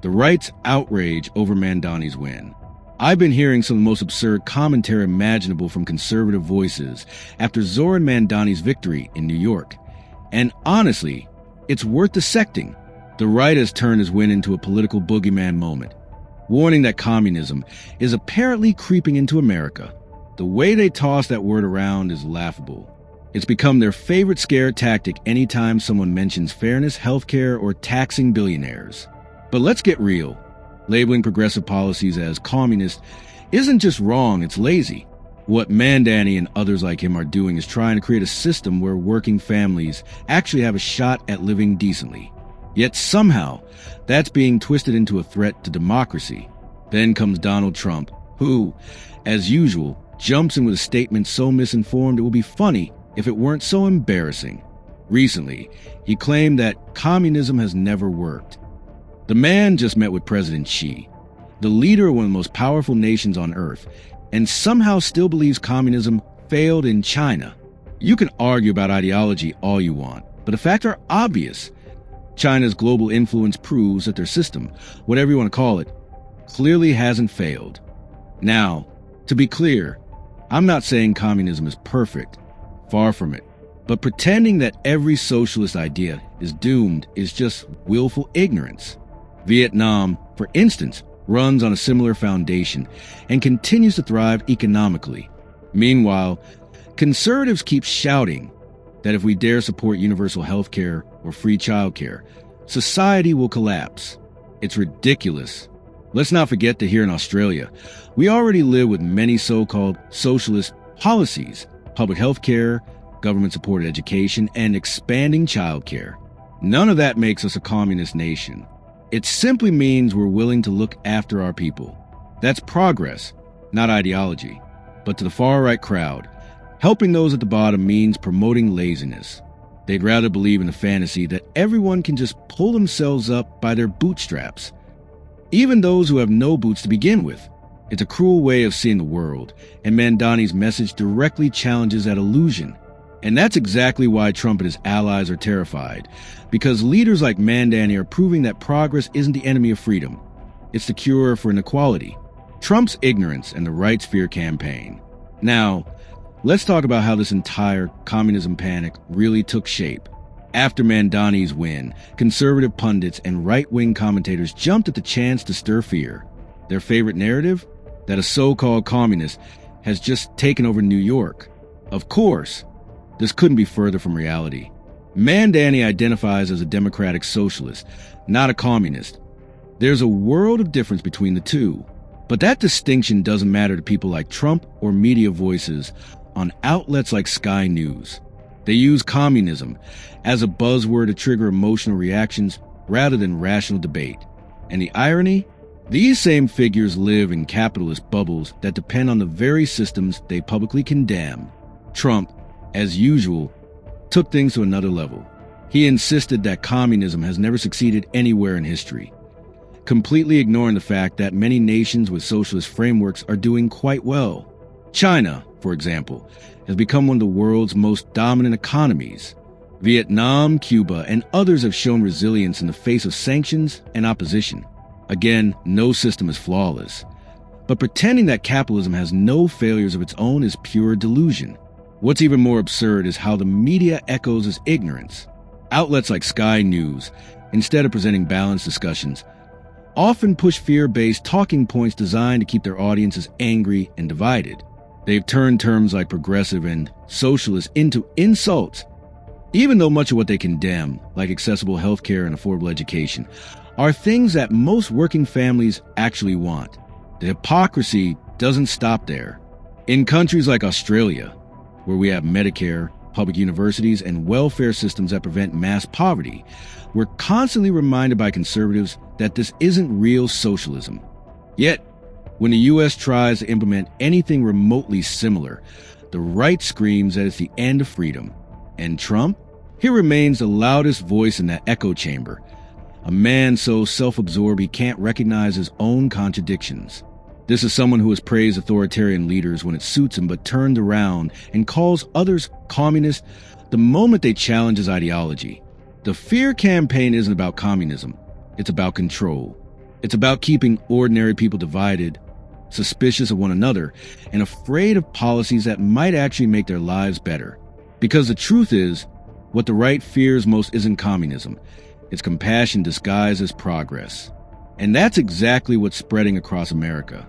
The right's outrage over Mandani's win. I've been hearing some of the most absurd commentary imaginable from conservative voices after Zohran Mandani's victory in New York. And honestly, it's worth dissecting. The right has turned his win into a political boogeyman moment, warning that communism is apparently creeping into America. The way they toss that word around is laughable. It's become their favorite scare tactic anytime someone mentions fairness, healthcare, or taxing billionaires. But let's get real. Labeling progressive policies as communist isn't just wrong, it's lazy. What Mandani and others like him are doing is trying to create a system where working families actually have a shot at living decently. Yet somehow, that's being twisted into a threat to democracy. Then comes Donald Trump, who, as usual, jumps in with a statement so misinformed it would be funny if it weren't so embarrassing. Recently, he claimed that communism has never worked. The man just met with President Xi, the leader of one of the most powerful nations on earth, and somehow still believes communism failed in China. You can argue about ideology all you want, but the facts are obvious. China's global influence proves that their system, whatever you want to call it, clearly hasn't failed. Now, to be clear, I'm not saying communism is perfect. Far from it. But pretending that every socialist idea is doomed is just willful ignorance. Vietnam, for instance, runs on a similar foundation and continues to thrive economically. Meanwhile, conservatives keep shouting that if we dare support universal health care or free childcare, society will collapse. It's ridiculous. Let's not forget that here in Australia, we already live with many so-called socialist policies: public health care, government-supported education, and expanding childcare. None of that makes us a communist nation. It simply means we're willing to look after our people. That's progress, not ideology. But to the far-right crowd, helping those at the bottom means promoting laziness. They'd rather believe in the fantasy that everyone can just pull themselves up by their bootstraps, even those who have no boots to begin with. It's a cruel way of seeing the world, and Mandani's message directly challenges that illusion. And that's exactly why Trump and his allies are terrified, because leaders like Mandani are proving that progress isn't the enemy of freedom. It's the cure for inequality. Trump's ignorance and the right's fear campaign. Now, let's talk about how this entire communism panic really took shape. After Mandani's win, conservative pundits and right-wing commentators jumped at the chance to stir fear. Their favorite narrative? That a so-called communist has just taken over New York. Of course, this couldn't be further from reality. Mandani identifies as a democratic socialist, not a communist. There's a world of difference between the two. But that distinction doesn't matter to people like Trump or media voices on outlets like Sky News. They use communism as a buzzword to trigger emotional reactions rather than rational debate. And the irony? These same figures live in capitalist bubbles that depend on the very systems they publicly condemn. Trump, as usual, took things to another level. He insisted that communism has never succeeded anywhere in history, completely ignoring the fact that many nations with socialist frameworks are doing quite well. China, for example, has become one of the world's most dominant economies. Vietnam, Cuba, and others have shown resilience in the face of sanctions and opposition. Again, no system is flawless. But pretending that capitalism has no failures of its own is pure delusion. What's even more absurd is how the media echoes as ignorance. Outlets like Sky News, instead of presenting balanced discussions, often push fear-based talking points designed to keep their audiences angry and divided. They've turned terms like progressive and socialist into insults, even though much of what they condemn, like accessible healthcare and affordable education, are things that most working families actually want. The hypocrisy doesn't stop there. In countries like Australia, where we have Medicare, public universities, and welfare systems that prevent mass poverty, we're constantly reminded by conservatives that this isn't real socialism. Yet, when the U.S. tries to implement anything remotely similar, the right screams that it's the end of freedom. And Trump? He remains the loudest voice in that echo chamber, a man so self-absorbed he can't recognize his own contradictions. This is someone who has praised authoritarian leaders when it suits him, but turned around and calls others communist the moment they challenge his ideology. The fear campaign isn't about communism. It's about control. It's about keeping ordinary people divided, suspicious of one another, and afraid of policies that might actually make their lives better. Because the truth is, what the right fears most isn't communism. It's compassion disguised as progress. And that's exactly what's spreading across America.